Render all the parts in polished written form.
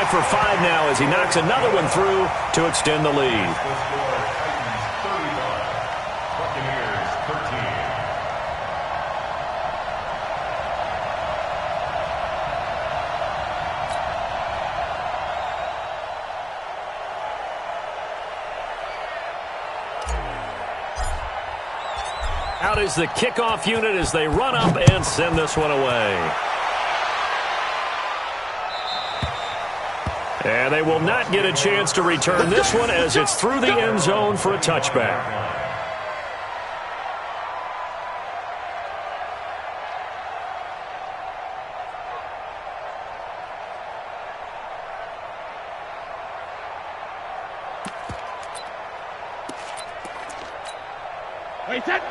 for 5 now as he knocks another one through to extend the lead. Out is the kickoff unit as they run up and send this one away. And they will not get a chance to return this one as it's through the end zone for a touchback.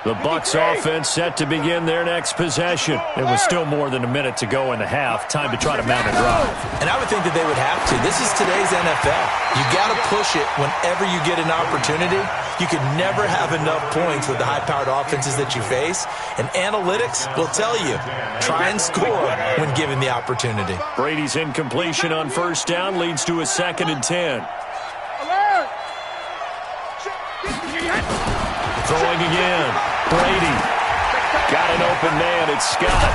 The Bucs offense set to begin their next possession. It was still more than a minute to go in the half. Time to try to mount a drive. And I would think that they would have to. This is today's NFL. You got to push it whenever you get an opportunity. You can never have enough points with the high-powered offenses that you face. And analytics will tell you, try and score when given the opportunity. Brady's incompletion on first down leads to a 2nd and 10. Throwing again. Brady. Got an open man. It's Scott.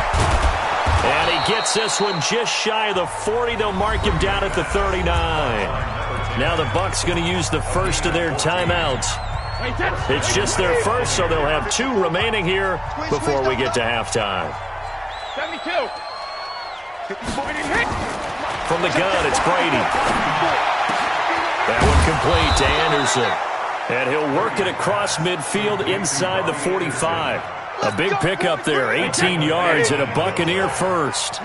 And he gets this one just shy of the 40. They'll mark him down at the 39. Now the Bucs going to use the first of their timeouts. It's just their first, so they'll have 2 remaining here before we get to halftime. 72. From the gun, it's Brady. That one complete to Anderson. And he'll work it across midfield inside the 45. A big pickup there, 18 yards and a Buccaneer first.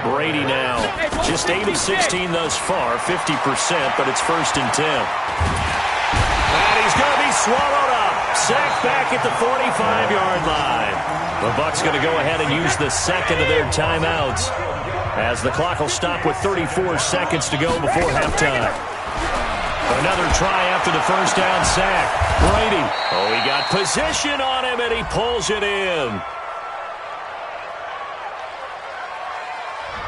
Brady now, just 8 of 16 thus far, 50%, but it's 1st and 10. And he's going to be swallowed up. Sacked back at the 45-yard line. The Bucs going to go ahead and use the 2nd of their timeouts as the clock will stop with 34 seconds to go before halftime. Another try after the first down sack. Brady. Oh, he got position on him, and he pulls it in.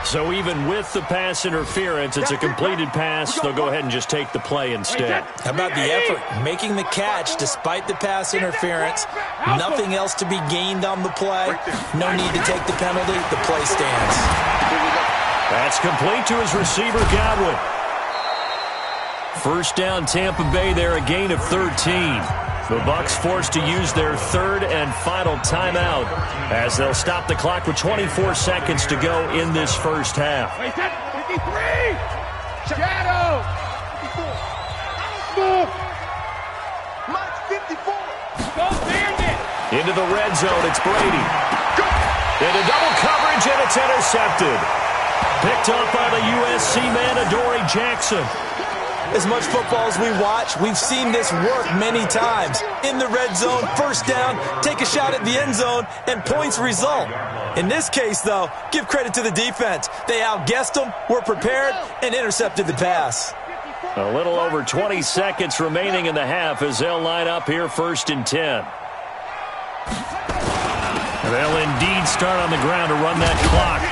So even with the pass interference, it's a completed pass. They'll go ahead and just take the play instead. How about the effort? Making the catch despite the pass interference. Nothing else to be gained on the play. No need to take the penalty. The play stands. That's complete to his receiver, Godwin. First down, Tampa Bay there, a gain of 13. The Bucs forced to use their 3rd and final timeout as they'll stop the clock with 24 seconds to go in this first half. 53. Shadow. 54. Go Bandit. Into the red zone, it's Brady. Into double coverage, and it's intercepted. Picked up by the USC man, Adoree Jackson. As much football as we watch, we've seen this work many times. In the red zone, first down, take a shot at the end zone, and points result. In this case, though, give credit to the defense. They outguessed them, were prepared, and intercepted the pass. A little over 20 seconds remaining in the half as they'll line up here 1st and 10. They'll indeed start on the ground to run that clock.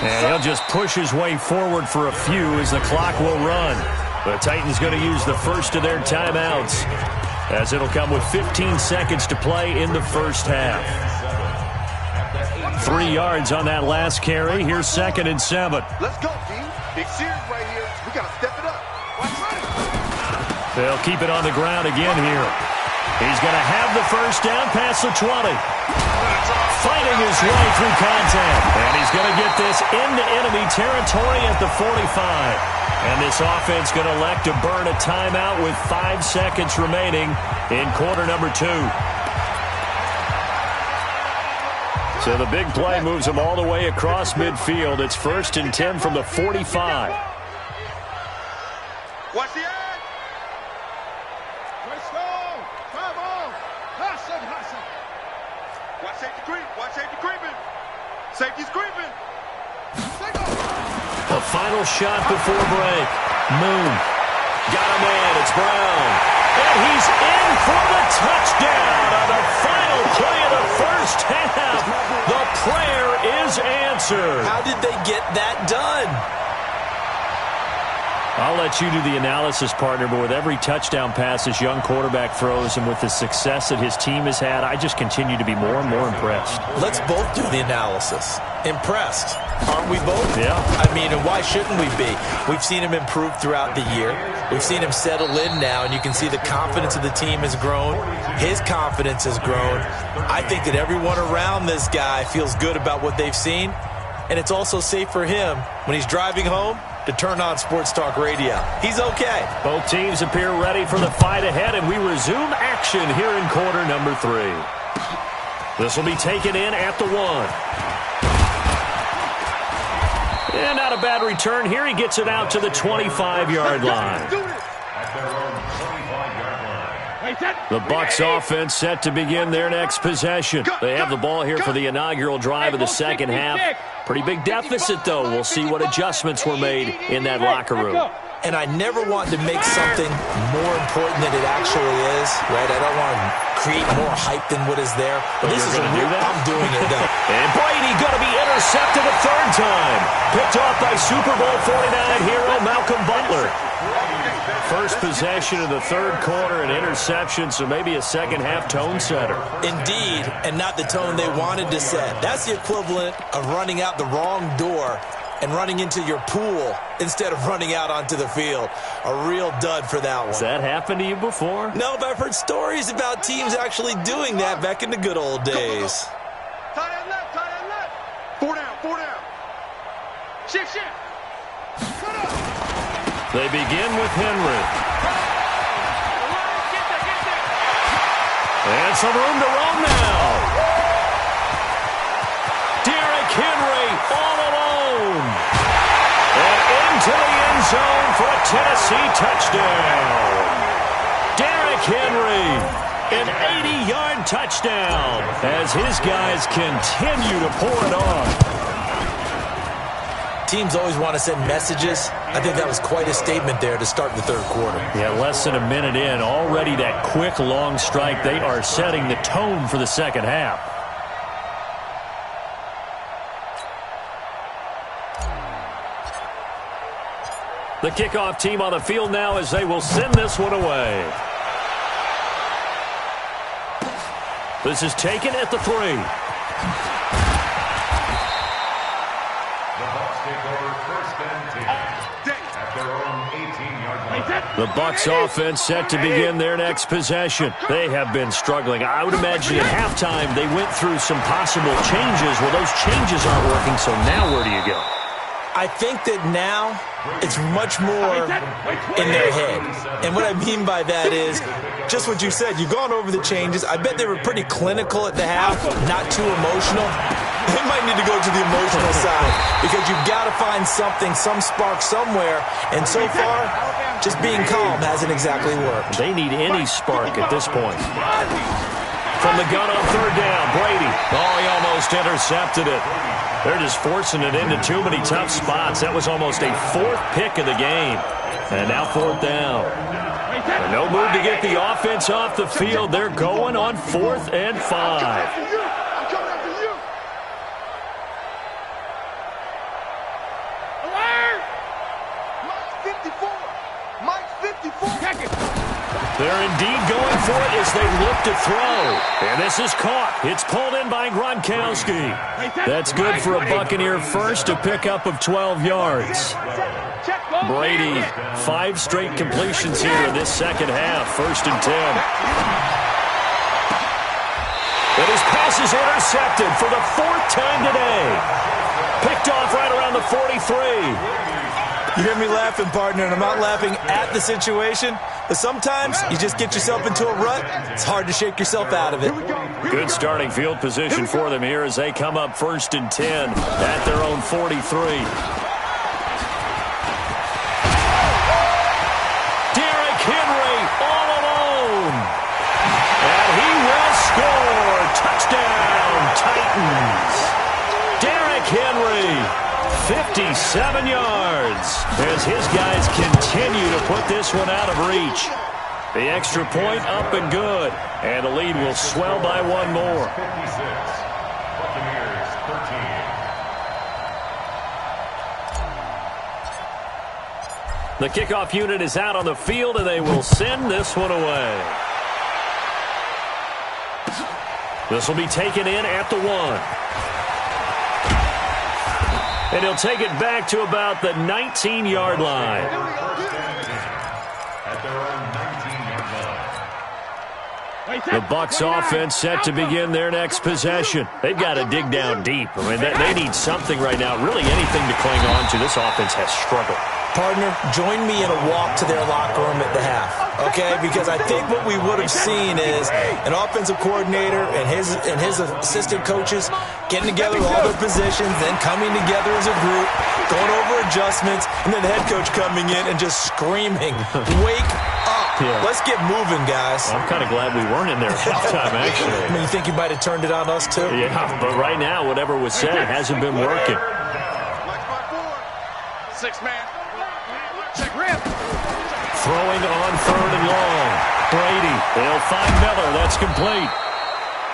And he'll just push his way forward for a few as the clock will run. The Titans going to use the first of their timeouts as it'll come with 15 seconds to play in the first half. 3 yards on that last carry. Here's 2nd and 7. Let's go, team. Big series right here. We got to step it up. They'll keep it on the ground again here. He's going to have the first down past the 20. Fighting his way through contact. And he's going to get this into enemy territory at the 45. And this offense going to elect to burn a timeout with 5 seconds remaining in quarter number 2. So the big play moves them all the way across midfield. It's 1st and 10 from the 45. Watch the end. Let's go. Come on. Hustle. Watch safety creep. Watch safety creeping. Safety's creeping. A final shot before break. Moon. Got a man. It's Brown. And he's in for the touchdown on the final play of the first half. The prayer is answered. How did they get that done? I'll let you do the analysis, partner, but with every touchdown pass this young quarterback throws and with the success that his team has had, I just continue to be more and more impressed. Let's both do the analysis. Impressed. Aren't we both? Yeah. I mean, and why shouldn't we be? We've seen him improve throughout the year. We've seen him settle in now, and you can see the confidence of the team has grown. His confidence has grown. I think that everyone around this guy feels good about what they've seen, and it's also safe for him when he's driving home to turn on Sports Talk Radio. He's okay. Both teams appear ready for the fight ahead, and we resume action here in quarter number 3. This will be taken in at the 1. And not a bad return here. He gets it out to the 25-yard line. The Bucs offense set to begin their next possession. They have the ball here for the inaugural drive of the second half. Pretty big deficit, though. We'll see what adjustments were made in that locker room. And I never want to make something more important than it actually is, right? I don't want to create more hype than what is there. But this is a real, I'm doing it, though. And Brady going to be intercepted a third time. Picked off by Super Bowl 49 hero Malcolm Butler. First possession of the third quarter, an interception, so maybe a second-half tone setter. Indeed, and not the tone they wanted to set. That's the equivalent of running out the wrong door and running into your pool instead of running out onto the field. A real dud for that one. Has that happened to you before? No, but I've heard stories about teams actually doing that back in the good old days. Tight end left, tight end left. 4 down, 4 down. Shift. They begin with Henry. And some room to roam now. Derrick Henry all alone. And into the end zone for a Tennessee touchdown. Derrick Henry, an 80-yard touchdown as his guys continue to pour it on. Teams always want to send messages. I think that was quite a statement there to start the third quarter. Yeah, less than a minute in. Already that quick, long strike. They are setting the tone for the second half. The kickoff team on the field now as they will send this one away. This is taken at the 3. The Bucs offense set to begin their next possession. They have been struggling. I would imagine at halftime they went through some possible changes. Well, those changes aren't working, so now where do you go? I think that now it's much more in their head. And what I mean by that is just what you said. You've gone over the changes. I bet they were pretty clinical at the half, not too emotional. They might need to go to the emotional side because you've got to find something, some spark somewhere. And so far, just being calm hasn't exactly worked. They need any spark at this point. From the gun on third down, Brady. Oh, he almost intercepted it. They're just forcing it into too many tough spots. That was almost a fourth pick of the game. And now fourth down. And no move to get the offense off the field. They're going on 4th and 5. They're indeed going for it as they look to throw. And this is caught. It's pulled in by Gronkowski. That's good for a Buccaneer first, a pickup of 12 yards. Brady, 5 straight completions here in this second half. 1st and 10. And his pass is intercepted for the 4th time today. Picked off right around the 43. You hear me laughing, partner, and I'm not laughing at the situation, but sometimes you just get yourself into a rut. It's hard to shake yourself out of it. Good starting field position for them here as they come up 1st and 10 at their own 43. Derrick Henry all alone. And he will score. Touchdown, Titans. Derrick Henry. 57 yards as his guys continue to put this one out of reach. The extra point up and good, and the lead will swell by 1 more. The kickoff unit is out on the field, and they will send this one away. This will be taken in at the 1. And he'll take it back to about the 19-yard line. The Bucs offense set to begin their next possession. They've got to dig down deep. I mean, they need something right now, really anything to cling on to. This offense has struggled. Partner, join me in a walk to their locker room at the half, okay? Because I think what we would have seen is an offensive coordinator and his assistant coaches getting together all their positions, then coming together as a group, going over adjustments, and then the head coach coming in and just screaming, "Wake up. Yeah. Let's get moving, guys." I'm kind of glad we weren't in there at halftime, actually. I mean, you think you might have turned it on us, too? Yeah, but right now, whatever was said hasn't been working. 6-man. Throwing on 3rd and long. Brady, they'll find Miller. That's complete.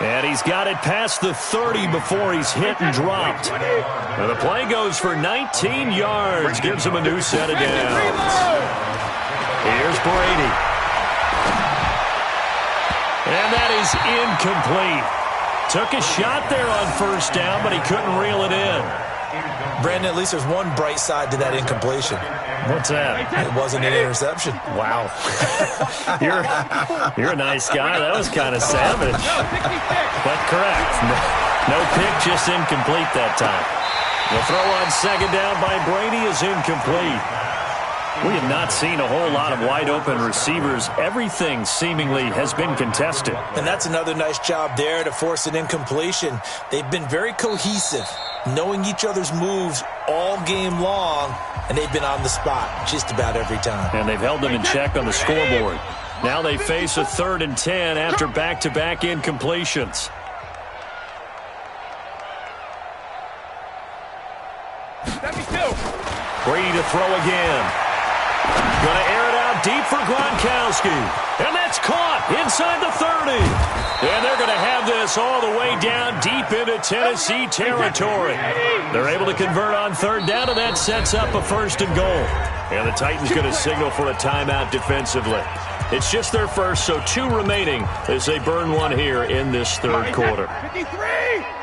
And he's got it past the 30 before he's hit and dropped. And the play goes for 19 yards. Gives him a new set of downs. Here's Brady. And that is incomplete. Took a shot there on 1st down, but he couldn't reel it in. Brandon, at least there's one bright side to that incompletion. What's that? It wasn't an interception. Wow. You're a nice guy. That was kind of savage. But correct. No pick, just incomplete that time. The throw on 2nd down by Brady is incomplete. We have not seen a whole lot of wide-open receivers. Everything seemingly has been contested. And that's another nice job there to force an incompletion. They've been very cohesive, knowing each other's moves all game long, and they've been on the spot just about every time. And they've held them in check on the scoreboard. Now they face a 3rd and 10 after back-to-back incompletions. Brady to throw again. Going to air it out deep for Gronkowski. And that's caught inside the 30. And they're going to have this all the way down deep into Tennessee territory. They're able to convert on 3rd down, and that sets up a 1st and goal. And the Titans going to signal for a timeout defensively. It's just their first, so 2 remaining as they burn one here in this 3rd quarter. 53!